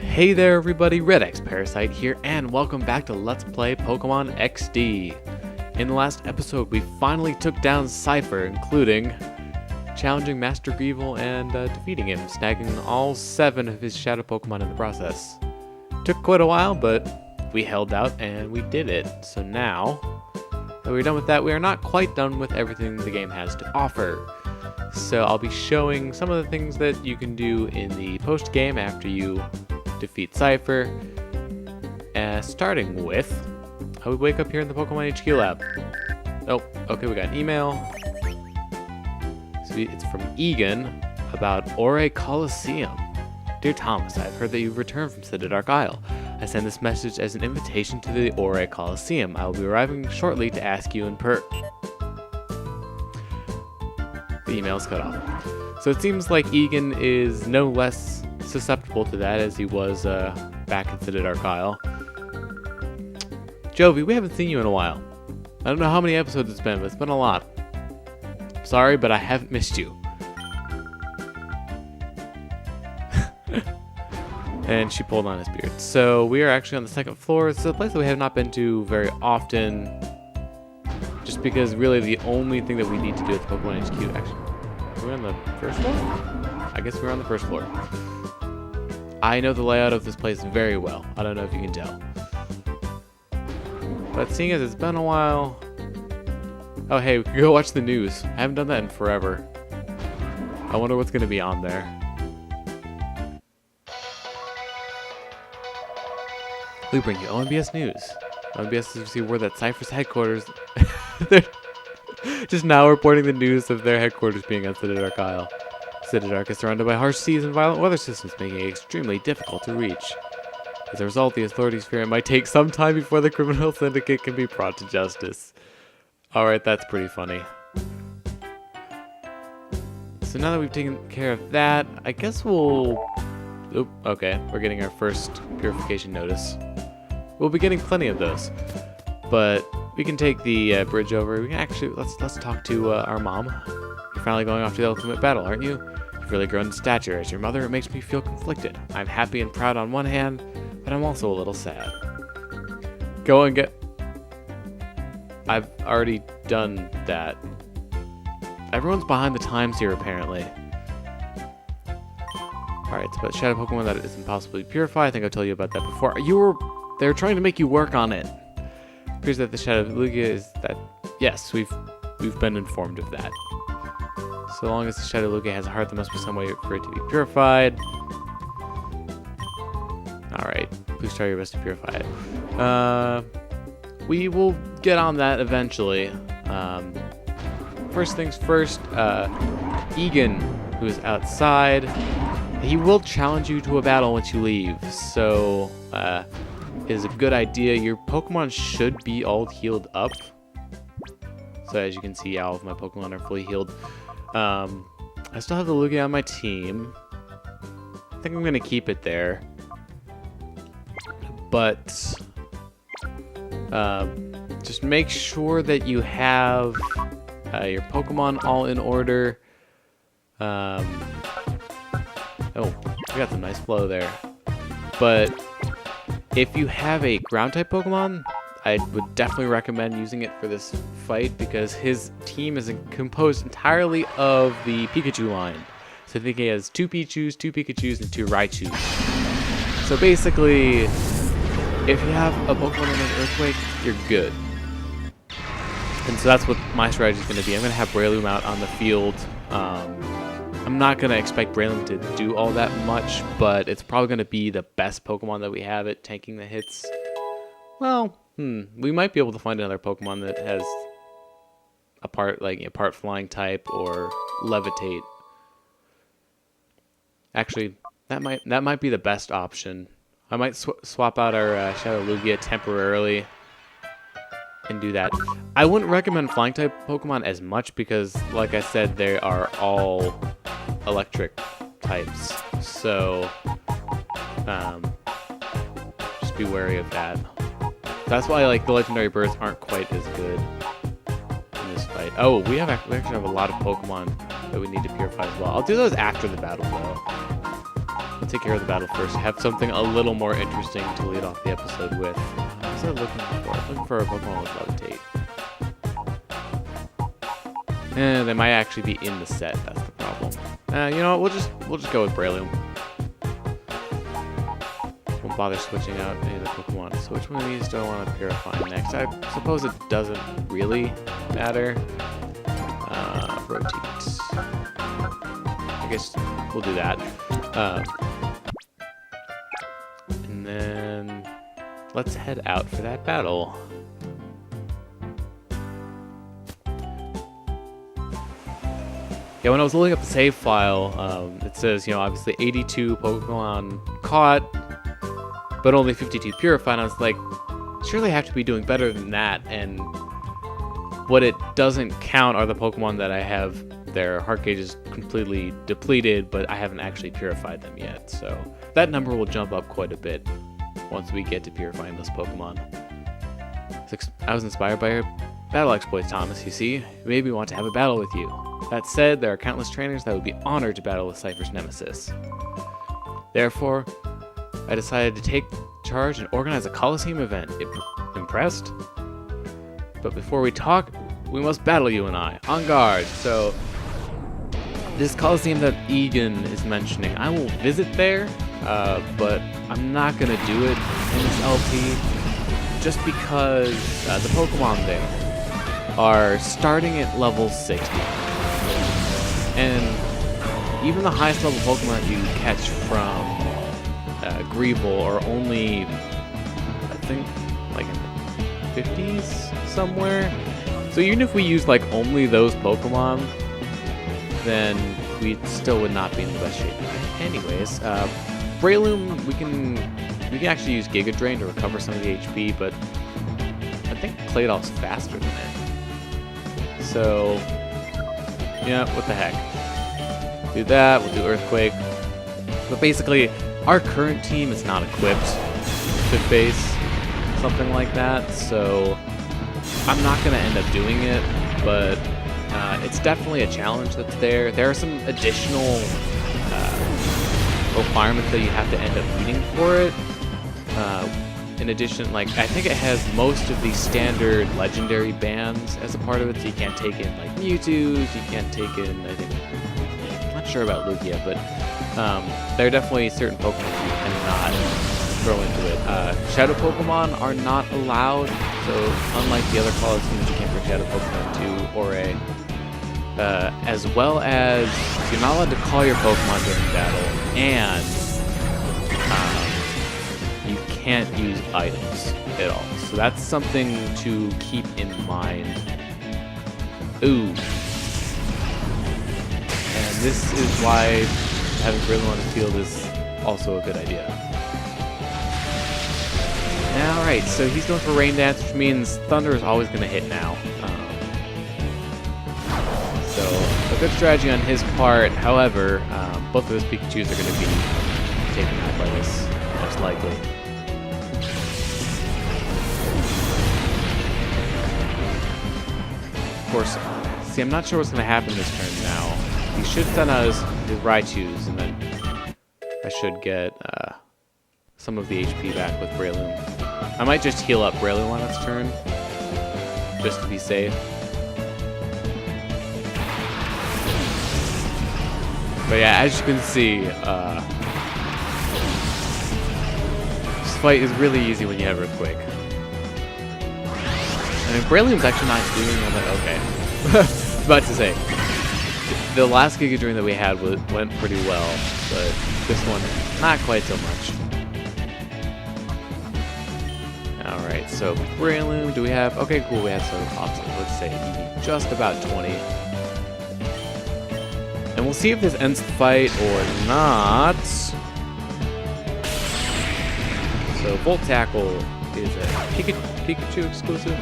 Hey there everybody, redxparasite here, and welcome back to Let's Play Pokemon XD. In the last episode, we finally took down Cipher, including challenging Master Greevil and defeating him, snagging all 7 of his Shadow Pokemon in the process. Took quite a while, but we held out and we did it. So now that we're done with that, we are not quite done with everything the game has to offer. So I'll be showing some of the things that you can do in the post-game after you defeat Cipher, starting with how we wake up here in the Pokemon HQ lab. Oh, okay, we got an email. So it's from Eagun about Ore Coliseum. Dear Thomas, I've heard that you've returned from the Dark Isle. I send this message as an invitation to the Ore Coliseum. I will be arriving shortly to ask you in The email's cut off. So it seems like Eagun is no less susceptible to that as he was back in the Dark Isle. Jovi, we haven't seen you in a while. I don't know how many episodes it's been, but it's been a lot. Sorry, but I haven't missed you. And she pulled on his beard. So we are actually on the 2nd floor. It's a place that we have not been to very often, just because really the only thing that we need to do at the Pokemon HQ, actually, are we on the 1st floor? I guess we're on the 1st floor. I know the layout of this place very well. I don't know if you can tell. But seeing as it's been a while... Oh hey, we can go watch the news. I haven't done that in forever. I wonder what's going to be on there. We bring you OMBS News. OMBS is see where that Cipher's headquarters... They're just now reporting the news of their headquarters being on the Dark Isle. Dark is surrounded by harsh seas and violent weather systems, making it extremely difficult to reach. As a result, the authorities fear it might take some time before the criminal syndicate can be brought to justice. Alright, that's pretty funny. So now that we've taken care of that, I guess we'll... Oop, okay, we're getting our first purification notice. We'll be getting plenty of those. But we can take the bridge over. We can actually... Let's talk to our mom. You're finally going off to the ultimate battle, aren't you? You've really grown in stature. As your mother, it makes me feel conflicted. I'm happy and proud on one hand, but I'm also a little sad. Go and get... I've already done that. Everyone's behind the times here, apparently. Alright, it's about Shadow Pokemon that is impossibly purified. I think I told you about that before. They were trying to make you work on it. It appears that the Shadow Lugia is that... Yes, we've been informed of that. So long as the Shadow Lugia has a heart, there must be some way for it to be purified. Alright, please try your best to purify it. We will get on that eventually. First things first, Eagun, who is outside, he will challenge you to a battle once you leave. So, it is a good idea. Your Pokemon should be all healed up. So as you can see, all of my Pokemon are fully healed. I still have the Lugia on my team. I think I'm going to keep it there. But just make sure that you have your Pokemon all in order. Oh, we got some nice flow there. But if you have a ground-type Pokemon, I would definitely recommend using it for this fight because his team is composed entirely of the Pikachu line. So I think he has 2 Pichus, 2 Pikachus, and 2 Raichus. So basically, if you have a Pokemon in an Earthquake, you're good. And so that's what my strategy is going to be. I'm going to have Breloom out on the field. I'm not going to expect Breloom to do all that much, but it's probably going to be the best Pokemon that we have at tanking the hits. Well... we might be able to find another Pokemon that has a part flying type or levitate. Actually, that might be the best option. I might swap out our Shadow Lugia temporarily and do that. I wouldn't recommend flying type Pokemon as much because, like I said, they are all electric types. So, just be wary of that. That's why the legendary birds aren't quite as good in this fight. Oh, we actually have a lot of Pokemon that we need to purify as well. I'll do those after the battle though. to take care of the battle first. Have something a little more interesting to lead off the episode with. What was I looking for a Pokemon with Levitate. They might actually be in the set. That's the problem. You know what? We'll just go with Breloom. Won't bother switching out any of the Pokemon. So which one of these do I want to purify next? I suppose it doesn't really matter. Rotate. I guess we'll do that. And then let's head out for that battle. Yeah, when I was loading up the save file, it says, you know, obviously 82 Pokemon caught, but only 52 purified. And I was like, surely I have to be doing better than that. And what it doesn't count are the Pokemon that I have their heart gauges completely depleted, but I haven't actually purified them yet. So that number will jump up quite a bit once we get to purifying those Pokemon. I was inspired by your battle exploits, Thomas, you see. It made me want to have a battle with you. That said, there are countless trainers that would be honored to battle with Cipher's nemesis. Therefore, I decided to take charge and organize a Coliseum event. Impressed? But before we talk, we must battle, you and I. On guard. So, this Coliseum that Eagun is mentioning, I will visit there, but I'm not going to do it in this LP just because the Pokemon there are starting at level 60. And even the highest level Pokemon you catch from Greevil are only, I think, like in the 50s somewhere. So even if we use like only those Pokemon, then we still would not be in the best shape. Anyways, Breloom, we can actually use Giga Drain to recover some of the HP, but I think Claydol's faster than it. So, yeah, what the heck. Do that, we'll do Earthquake. But basically, our current team is not equipped to face something like that, so I'm not going to end up doing it, but it's definitely a challenge that's there. There are some additional requirements that you have to end up meeting for it. In addition, like, I think it has most of the standard legendary bands as a part of it, so you can't take in like Mewtwo's, you can't take in, I think, I'm not sure about Lugia, but there are definitely certain Pokemon you cannot throw into it. Shadow Pokemon are not allowed, so unlike the other Coliseums, you can't bring Shadow Pokemon to Ore. As well as you're not allowed to call your Pokemon during battle, and you can't use items at all. So that's something to keep in mind. Ooh. And this is why having Breloom on the field is also a good idea. Alright, so he's going for Rain Dance, which means Thunder is always going to hit now. So, a good strategy on his part. However, both of his Pikachus are going to be taken out by this, most likely. Of course, see, I'm not sure what's going to happen this turn now. He should send out his Raichus, and then I should get some of the HP back with Breloom. I might just heal up Breloom on its turn, just to be safe. But yeah, as you can see, this fight is really easy when you have Earthquake. I mean, Breloom's actually not doing all that. Okay. I was about to say, the last Giga Drain that we had went pretty well, but this one, not quite so much. Alright, so Breloom, do we have... Okay, cool, we have some options. Let's say just about 20. And we'll see if this ends the fight or not. So Volt Tackle is a Pikachu exclusive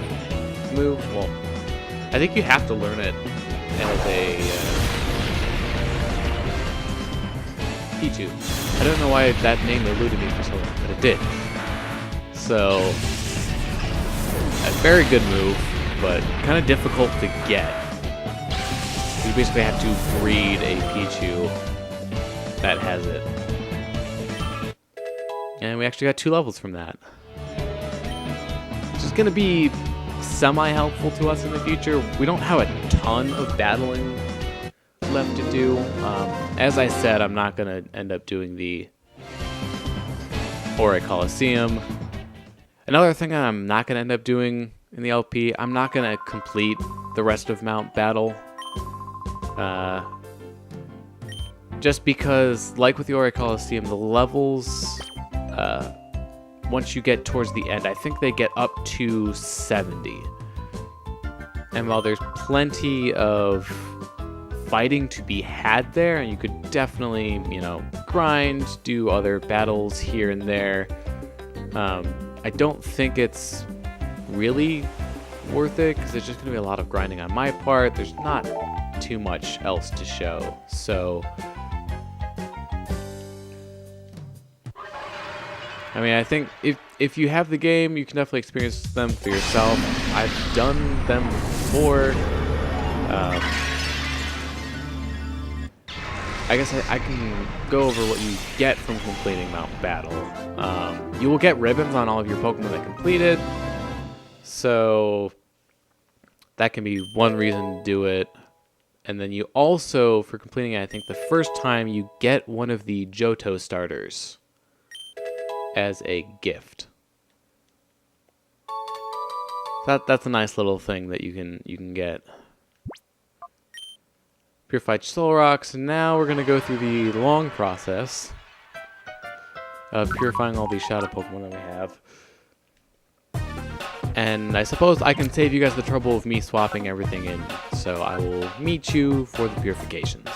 move. Well, I think you have to learn it as a Pichu. I don't know why that name eluded me for so long, but it did. So, a very good move, but kind of difficult to get. You basically have to breed a Pichu that has it. And we actually got 2 levels from that. Which is going to be semi-helpful to us in the future. We don't have a ton of battling left to do. As I said, I'm not going to end up doing the Ore Coliseum. Another thing I'm not going to end up doing in the LP, I'm not going to complete the rest of Mount Battle. Just because, like with the Ore Coliseum, the levels, once you get towards the end, I think they get up to 70. And while there's plenty of fighting to be had there, and you could definitely, you know, grind, do other battles here and there, I don't think it's really worth it, because it's just going to be a lot of grinding on my part. There's not too much else to show, so I mean, I think if you have the game, you can definitely experience them for yourself. I've done them before. I guess I can go over what you get from completing Mount Battle. You will get ribbons on all of your Pokemon that completed, so that can be one reason to do it. And then you also, for completing it, I think the first time, you get one of the Johto starters as a gift. That's a nice little thing that you can get. Purified Soul Rocks, and now we're gonna go through the long process of purifying all these Shadow Pokemon that we have. And I suppose I can save you guys the trouble of me swapping everything in, so I will meet you for the purifications.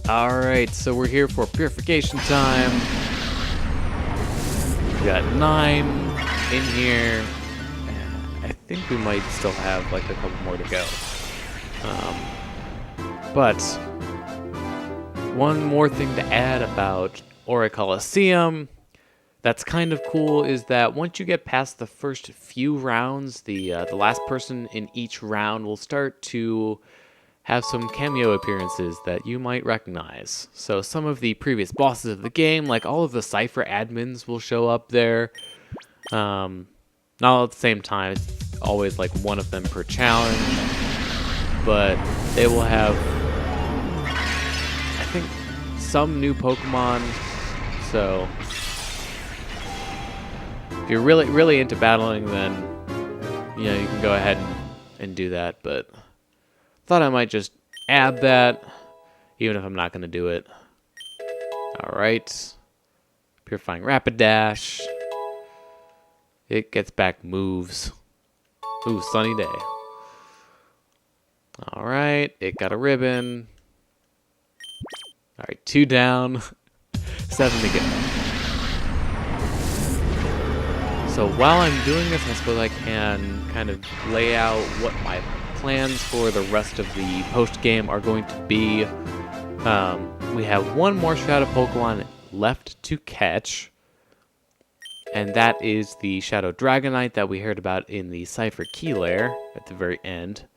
Alright, so we're here for purification time. We got 9 in here. I think we might still have like a couple more to go. But one more thing to add about Ore Coliseum that's kind of cool is that once you get past the first few rounds, the last person in each round will start to have some cameo appearances that you might recognize. So some of the previous bosses of the game, like all of the Cipher admins, will show up there. Not at the same time, it's always like one of them per challenge, but they will have, I think, some new Pokemon. So if you're really into battling, then you know you can go ahead and do that. But thought I might just add that, even if I'm not going to do it. Alright. Purifying Rapidash. It gets back moves. Ooh, sunny day. Alright, it got a ribbon. Alright, 2 down. 7 to go. So while I'm doing this, I suppose I can kind of lay out what my plans for the rest of the post-game are going to be. We have one more Shadow Pokemon left to catch, and that is the Shadow Dragonite that we heard about in the Cipher Key Lair at the very end,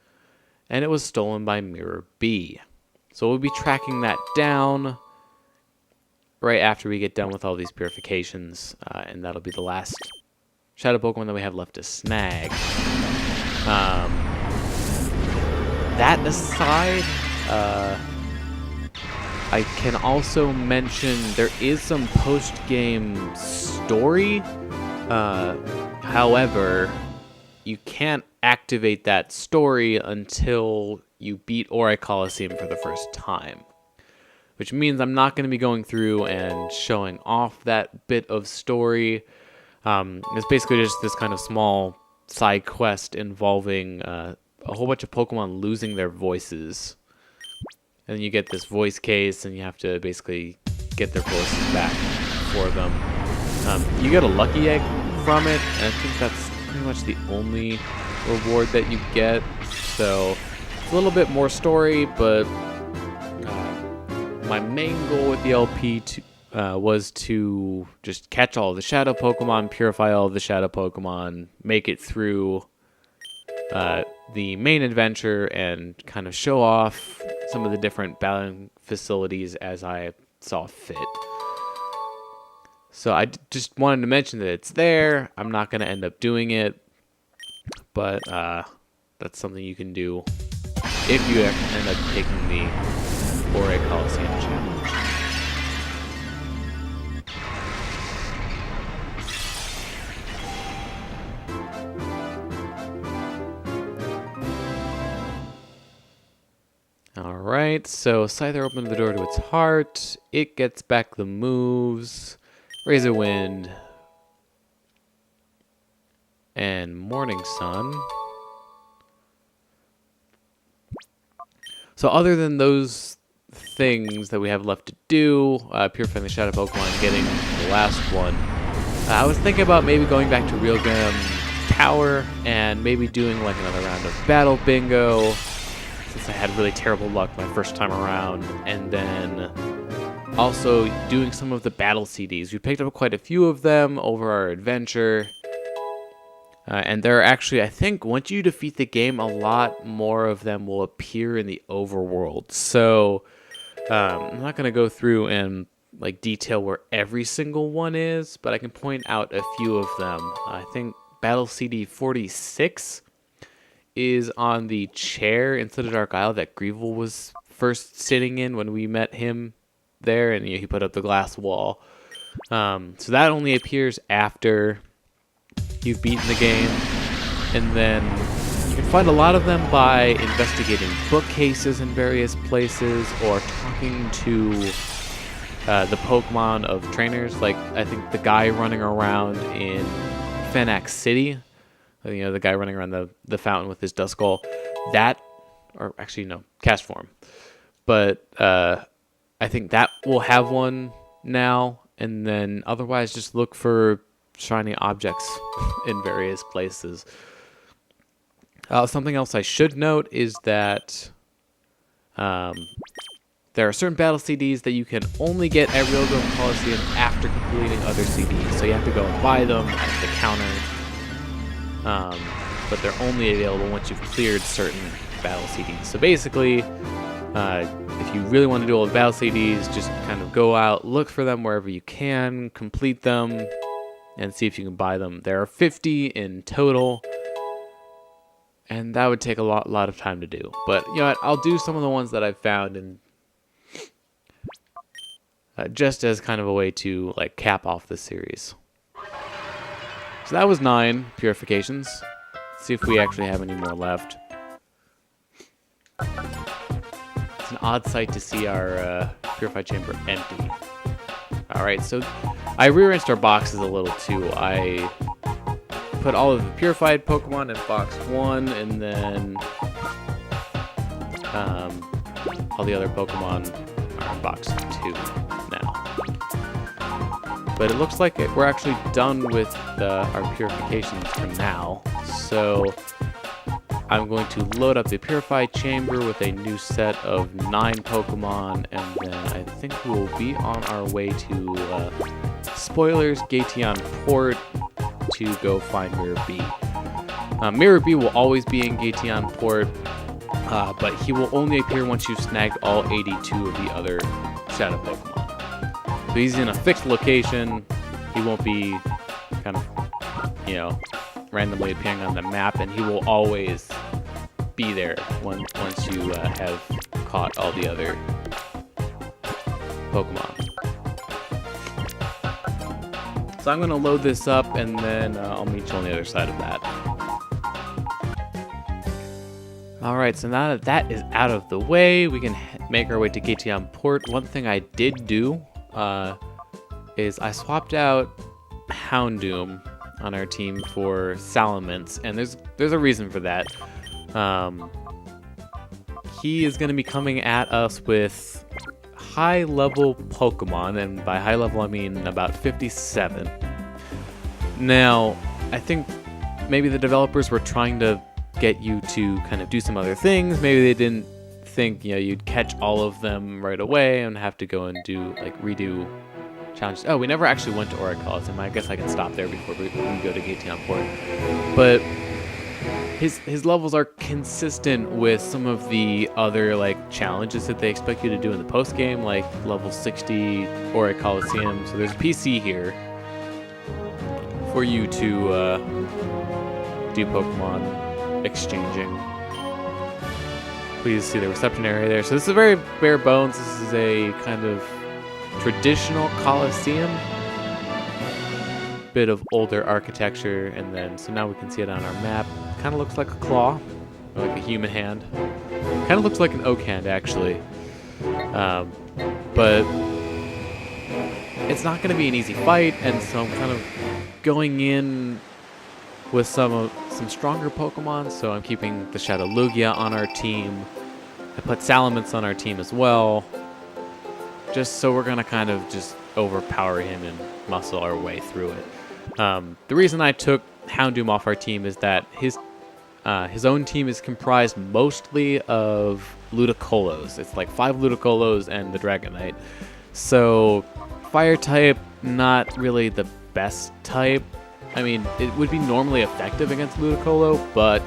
and it was stolen by Mirror B. So we'll be tracking that down right after we get done with all these purifications, and that'll be the last Shadow Pokemon that we have left to snag. That aside, I can also mention there is some post-game story. However, you can't activate that story until you beat Ore Coliseum for the first time. Which means I'm not going to be going through and showing off that bit of story. It's basically just this kind of small side quest involving a whole bunch of Pokemon losing their voices. And then you get this voice case, and you have to basically get their voices back for them. You get a lucky egg from it, and I think that's pretty much the only reward that you get. So it's a little bit more story, but my main goal with the LP was to just catch all the Shadow Pokemon, purify all the Shadow Pokemon, make it through the main adventure and kind of show off some of the different battling facilities as I saw fit. So I just wanted to mention that it's there. I'm not going to end up doing it, but that's something you can do if you end up taking the Ore Coliseum challenge. Alright, so Scyther opened the door to its heart. It gets back the moves. Razor Wind. And Morning Sun. So other than those things that we have left to do, purifying the Shadow Pokemon, getting the last one, I was thinking about maybe going back to Realgrim Tower and maybe doing like another round of Battle Bingo, since I had really terrible luck my first time around, and then also doing some of the battle CDs. We picked up quite a few of them over our adventure. And there are actually, I think, once you defeat the game, a lot more of them will appear in the overworld. So I'm not going to go through and like detail where every single one is, but I can point out a few of them. I think Battle CD 46 is on the chair in Dark Isle that Greevil was first sitting in when we met him there, and he put up the glass wall. So that only appears after you've beaten the game, and then you can find a lot of them by investigating bookcases in various places or talking to the Pokemon of trainers. Like, I think the guy running around in Fenax City, you know, the guy running around the fountain with his Duskull, that, or actually no, Cast Form, but I think that will have one now. And then otherwise just look for shiny objects in various places. Something else I should note is that there are certain battle CDs that you can only get at Realgrim Coliseum after completing other CDs. So you have to go and buy them at the counter. But they're only available once you've cleared certain battle CDs. So basically, if you really want to do all the battle CDs, just kind of go out, look for them wherever you can, complete them, and see if you can buy them. There are 50 in total, and that would take a lot of time to do. But you know what? I'll do some of the ones that I've found, and just as kind of a way to like cap off the series. So that was 9 purifications. Let's see if we actually have any more left. It's an odd sight to see our purified chamber empty. Alright, so I rearranged our boxes a little too. I put all of the purified Pokemon in box 1, and then all the other Pokemon are in box 2 now. But it looks like we're actually done with our purifications for now. So I'm going to load up the purified chamber with a new set of 9 Pokemon, and then I think we'll be on our way to spoilers, Gateon Port, to go find Mirror B. Mirror B will always be in Gateon Port, but he will only appear once you've snagged all 82 of the other Shadow Pokemon. So he's in a fixed location. He won't be kind of, you know, randomly appearing on the map, and he will always be there once you have caught all the other Pokemon. So I'm going to load this up, and then I'll meet you on the other side of that. Alright, so now that that is out of the way, we can make our way to Gateon Port. One thing I did do is I swapped out Houndoom on our team for Salamence, and there's a reason for that. He is going to be coming at us with high-level Pokemon, and by high level I mean about 57. Now, I think maybe the developers were trying to get you to kind of do some other things. Maybe they didn't think, you know, you'd catch all of them right away and have to go and do like redo challenges. Oh, we never actually went to Ore Coliseum. I guess I can stop there before we go to Gateon Port. But his levels are consistent with some of the other like challenges that they expect you to do in the post game, like level 60 or at Coliseum. So there's a PC here for you to do Pokemon exchanging. Please see the reception area there. So this is very bare bones. This is a kind of traditional Coliseum. Bit of older architecture, and then so now we can see it on our map. Kind of looks like a claw, or like a human hand. Kind of looks like an oak hand, actually. But it's not going to be an easy fight, and so I'm kind of going in with some stronger Pokemon. So I'm keeping the Shadow Lugia on our team. I put Salamence on our team as well, just so we're going to kind of just overpower him and muscle our way through it. The reason I took Houndoom off our team is that his own team is comprised mostly of Ludicolo. It's like 5 Ludicolo and the Dragonite. So fire type, not really the best type. I mean, it would be normally effective against Ludicolo, but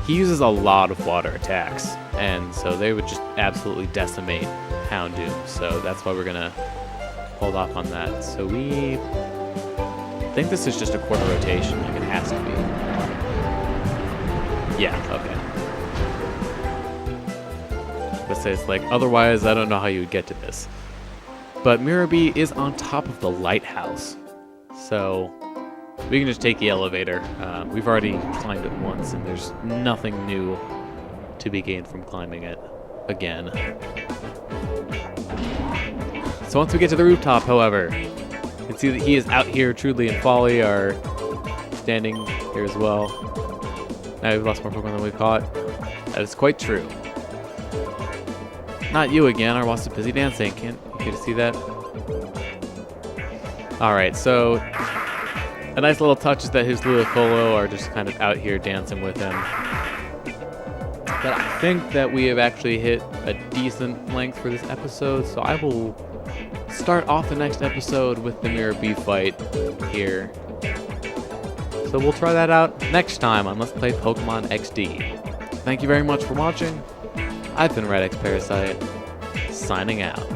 he uses a lot of water attacks, and so they would just absolutely decimate Houndoom. So that's why we're gonna hold off on that. So we think this is just a quarter rotation, like it has to be. Yeah, okay. But say it's like, otherwise I don't know how you would get to this. But Mirabee is on top of the lighthouse, so we can just take the elevator. We've already climbed it once, and there's nothing new to be gained from climbing it again. So once we get to the rooftop, however, you can see that he is out here. Trudley and Folly are standing here as well. Now we've lost more Pokemon than we've caught. That is quite true. Not you again. Our Wasp is busy dancing. Can't you see that? Alright, so a nice little touch is that his Ludicolo are just kind of out here dancing with him. But I think that we have actually hit a decent length for this episode, so I will start off the next episode with the Mirabee fight here. So we'll try that out next time on Let's Play Pokemon XD. Thank you very much for watching. I've been redxparasite, signing out.